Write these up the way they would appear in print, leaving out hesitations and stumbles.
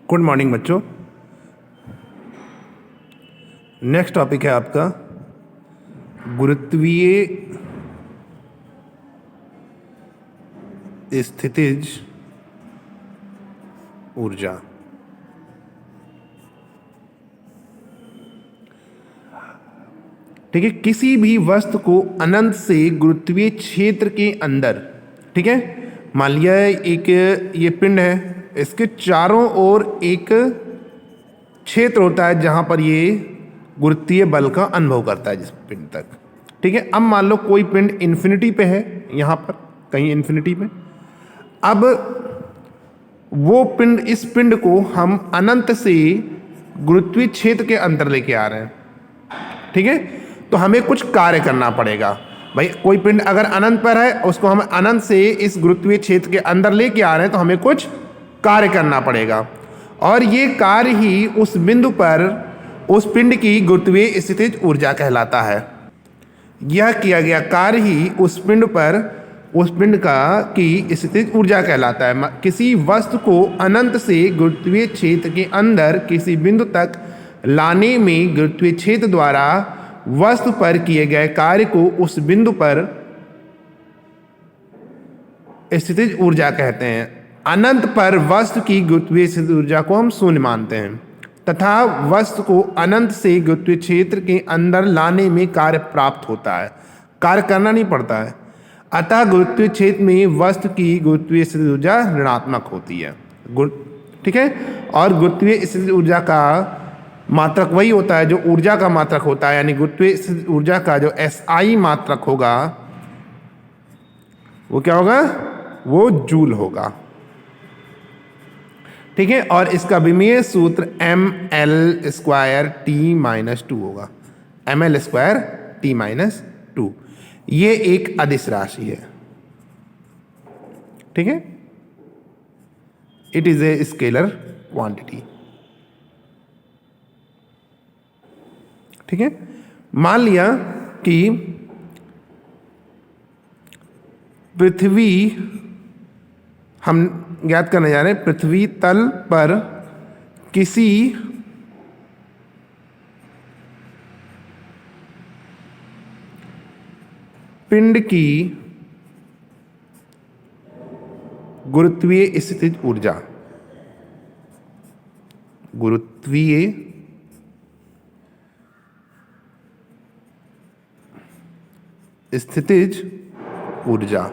Good morning बच्चों। Next topic है आपका गुरुत्वीय स्थितिज ऊर्जा। ठीक है, किसी भी वस्तु को अनंत से गुरुत्वीय क्षेत्र के अंदर, ठीक है, मान लिया एक ये पिंड है, इसके चारों ओर एक क्षेत्र होता है जहां पर ये गुरुत्वीय बल का अनुभव करता है जिस पिंड तक। ठीक है, अब मान लो कोई पिंड इन्फिनिटी पे है, यहां पर कहीं इन्फिनिटी पे। अब वो पिंड, इस पिंड को हम अनंत से गुरुत्वीय क्षेत्र के अंदर लेके आ रहे हैं। ठीक है, तो हमें कुछ कार्य करना पड़ेगा। भाई कोई पिंड अगर अनंत पर है, उसको हम अनंत से इस गुरुत्वीय क्षेत्र के अंदर लेके आ रहे हैं, तो हमें कुछ कार्य करना पड़ेगा, और ये कार्य ही उस बिंदु पर उस पिंड की गुरुत्वीय स्थितिज ऊर्जा कहलाता है। यह किया गया कार्य ही उस पिंड पर उस पिंड का की स्थितिज ऊर्जा कहलाता है। किसी वस्तु को अनंत से गुरुत्वीय क्षेत्र के अंदर किसी बिंदु तक लाने में गुरुत्वीय क्षेत्र द्वारा वस्तु पर किए गए कार्य को उस बिंदु पर स्थितिज ऊर्जा कहते हैं। अनंत पर वस्तु की गुरुत्वीय स्थितिज ऊर्जा को हम शून्य मानते हैं, तथा वस्तु को अनंत से गुरुत्वीय क्षेत्र के अंदर लाने में कार्य प्राप्त होता है, कार्य करना नहीं पड़ता है। अतः गुरुत्वीय क्षेत्र में वस्तु की गुरुत्वीय स्थितिज ऊर्जा ऋणात्मक होती है। ठीक है, और गुरुत्वीय स्थितिज ऊर्जा का मात्रक वही होता है जो ऊर्जा का मात्रक होता है, यानी गुरुत्वीय स्थितिज ऊर्जा का जो SI मात्रक होगा वो क्या होगा, वो जूल होगा। ठीक है, और इसका विमीय सूत्र mL²T-2 होगा, mL²T-2। ये एक अदिश राशि है। ठीक है, it is a scalar quantity. ठीक है, मान लिया कि पृथ्वी, हम ज्ञात करने जा रहे हैं, पृथ्वी तल पर किसी पिंड की गुरुत्वीय स्थितिज ऊर्जा, गुरुत्वीय स्थितिज ऊर्जा,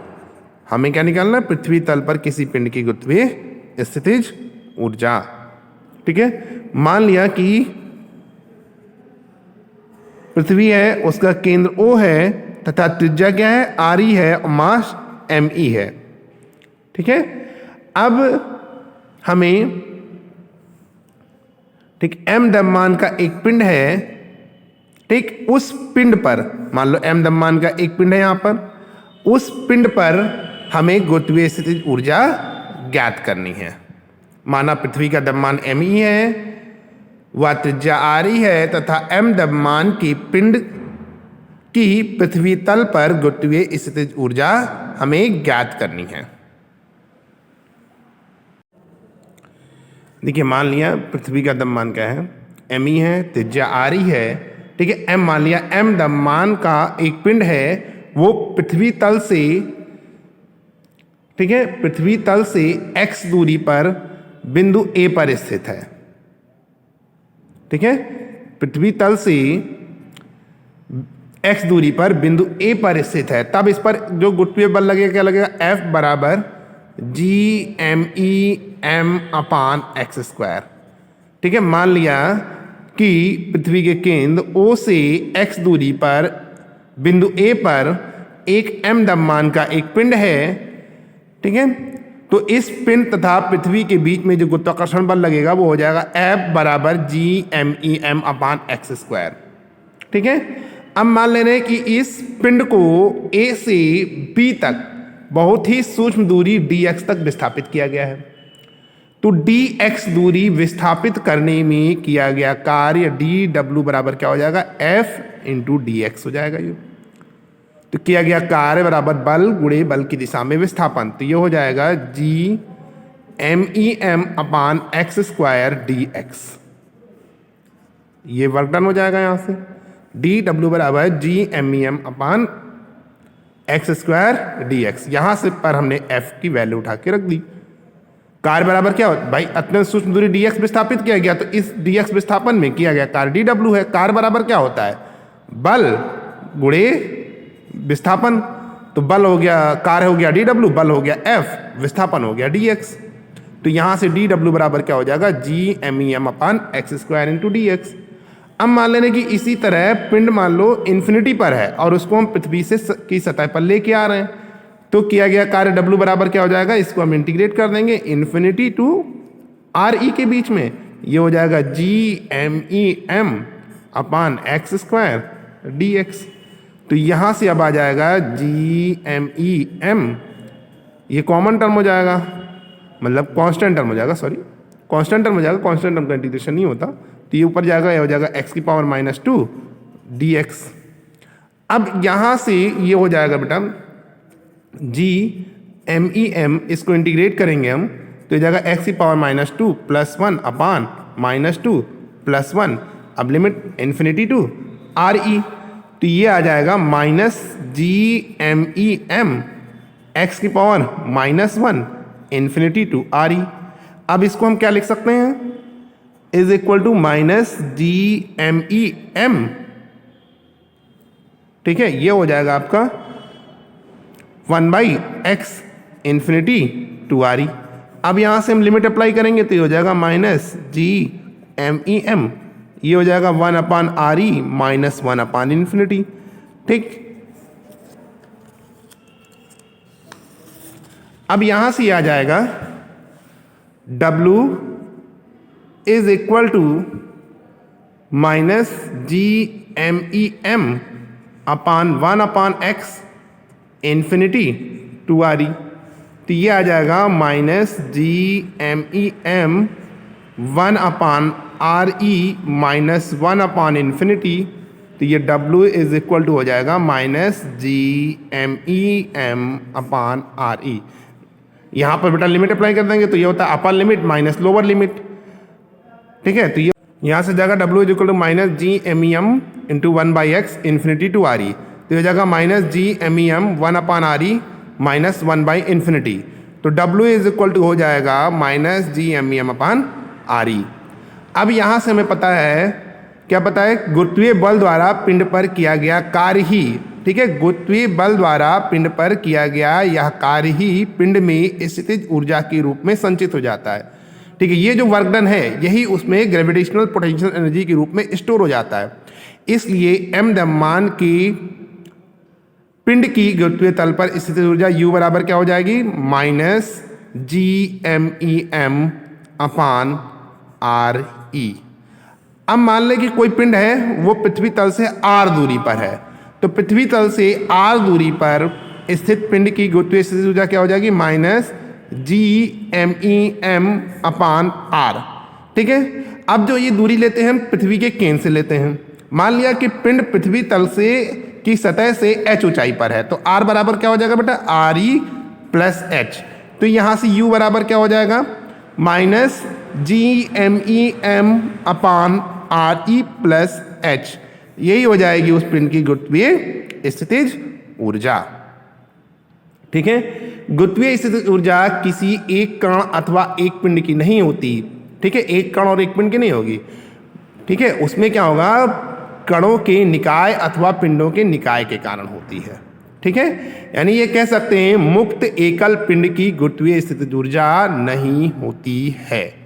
हमें क्या निकालना है, पृथ्वी तल पर किसी पिंड की गुरुत्वीय स्थितिज ऊर्जा। ठीक है, मान लिया कि पृथ्वी है, उसका केंद्र O है, तथा त्रिज्या क्या है, RE है, और मास ME है। ठीक है, अब हमें, ठीक, M द्रव्यमान का एक पिंड है, ठीक, उस पिंड पर मान लो M द्रव्यमान का एक पिंड है यहां पर, उस पिंड पर हमें गुरुत्वीय स्थितिज ऊर्जा ज्ञात करनी है। माना पृथ्वी का द्रव्यमान ME है, वह त्रिज्या RE है, तथा M द्रव्यमान की पिंड की पृथ्वी तल पर गुरुत्वीय स्थितिज ऊर्जा हमें ज्ञात करनी है। देखिए, मान लिया पृथ्वी का द्रव्यमान क्या है, ME है, त्रिज्या RE है। ठीक है, M मान लिया M द्रव्यमान का एक पिंड है, वो पृथ्वी तल से, ठीक है, पृथ्वी तल से x दूरी पर बिंदु A पर स्थित है। ठीक है, पृथ्वी तल से x दूरी पर बिंदु A पर स्थित है। तब इस पर जो गुरुत्वीय बल लगेगा, क्या लगेगा, F बराबर G_M_E_M/x²। ठीक है, मान लिया कि पृथ्वी के केंद्र O से x दूरी पर बिंदु A पर एक M द्रव्यमान का एक पिंड है। ठीक है, तो इस पिंड तथा पृथ्वी के बीच में जो गुरुत्वाकर्षण बल लगेगा वो हो जाएगा F बराबर G_M_E_M/x²। ठीक है, अब मान ले रहे हैं कि इस पिंड को A से B तक बहुत ही सूक्ष्म दूरी dx तक विस्थापित किया गया है। तो dx दूरी विस्थापित करने में किया गया कार्य dw बराबर क्या हो जाएगा, F × dx हो जाएगा। ये तो किया गया कार्य बराबर बल गुणे बल की दिशा में विस्थापन, तो ये हो जाएगा G MEM/x²dx। ये वर्क डन हो जाएगा यहाँ से। dw बराबर GMEM/x²dx। यहाँ से पर हमने f की वैल्यू उठा के रख दी। कार्य बराबर क्या होता है भाई, अत्यंत सूक्ष्म दूरी dx विस्थापित किया गया, तो इस dx विस्थापन में किया गया कार्य dw है। कार्य बराबर क्या होता है, बल गुणे विस्थापन। तो बल हो गया, कार्य हो गया dw, बल हो गया f, विस्थापन हो गया dx। तो यहाँ से dw बराबर क्या हो जाएगा, GMEM/x²dx। अब मान लेने कि इसी तरह पिंड मान लो इन्फिनिटी पर है और उसको हम पृथ्वी से की सतह पर लेके आ रहे हैं, तो किया गया कार्य W बराबर क्या हो जाएगा, इसको हम इंटीग्रेट कर देंगे इन्फिनिटी टू RE के बीच में। ये हो जाएगा GMEM/x²dx। तो यहाँ से अब आ जाएगा GMEM, ये कॉमन टर्म हो जाएगा, मतलब कांस्टेंट टर्म हो जाएगा, सॉरी कांस्टेंट टर्म हो जाएगा, कांस्टेंट टर्म का इंटीग्रेशन नहीं होता। तो ये ऊपर जाएगा, ये हो जाएगा x⁻⁻2 dx। अब यहाँ से ये हो जाएगा बेटा GMEM, इसको इंटीग्रेट करेंगे हम तो ये जाएगा x⁻⁻2 + 1/-2 + 1। अब लिमिट इन्फिनिटी टू RE, तो ये आ जाएगा -GMEM/x⁻⁻1 इन्फिनिटी टू RE। अब इसको हम क्या लिख सकते हैं, इज इक्वल टू -GMEM। ठीक है, ये हो जाएगा आपका 1/x इन्फिनिटी टू RE। अब यहां से हम लिमिट अप्लाई करेंगे तो ये हो जाएगा -GMEM, ये हो जाएगा 1/RE -1/∞। ठीक, अब यहां से आ जाएगा W is equal to -GMEM/1/x infinity to RE। तो ये आ जाएगा -GMEM/1/RE -1/∞। तो ये W इज इक्वल टू हो जाएगा -GMEM/RE। यहाँ पर बेटा लिमिट अप्लाई कर देंगे तो ये होता है upper limit minus lower limit. ठीक है, तो ये यहाँ से जाएगा W is equal to -GMEM × 1/x infinity to RE। तो ये जाएगा -GMEM/1/RE -1/∞। तो W इज इक्वल टू हो जाएगा -GMEM/RE। अब यहाँ से हमें पता है, क्या पता है, गुरुत्वीय बल द्वारा पिंड पर किया गया कार्य ही, ठीक है, गुरुत्वीय बल द्वारा पिंड पर किया गया यह कार्य ही पिंड में स्थितिज ऊर्जा के रूप में संचित हो जाता है। ठीक है, ये जो वर्क डन है यही उसमें ग्रेविटेशनल पोटेंशियल एनर्जी के रूप में स्टोर हो जाता है। इसलिए m द्रव्यमान की पिंड की गुरुत्वीय तल पर स्थितिज ऊर्जा U बराबर क्या हो जाएगी, -GMEM/RE। अब मान लें कि कोई पिंड है वो पृथ्वी तल से r दूरी पर है, तो पृथ्वी तल से r दूरी पर स्थित पिंड की गुरुत्वीय स्थितिज ऊर्जा क्या हो जाएगी, -GMEM/r। ठीक है, अब जो ये दूरी लेते हैं हम पृथ्वी के केंद्र से लेते हैं। मान लिया कि पिंड पृथ्वी तल से की सतह से h ऊंचाई पर है, तो r बराबर क्या हो जाएगा बेटा, RE + h। तो यहाँ से U बराबर क्या हो जाएगा, -GMEM/RE + h। यही हो जाएगी उस पिंड की गुरुत्वीय स्थितिज ऊर्जा। ठीक है, गुरुत्वीय स्थितिज ऊर्जा किसी एक कण अथवा एक पिंड की नहीं होती। ठीक है, एक कण और एक पिंड की नहीं होगी। ठीक है, उसमें क्या होगा, कणों के निकाय अथवा पिंडों के निकाय के कारण होती है। ठीक है, यानी ये कह सकते हैं मुक्त एकल पिंड की गुरुत्वीय स्थितिज ऊर्जा नहीं होती है।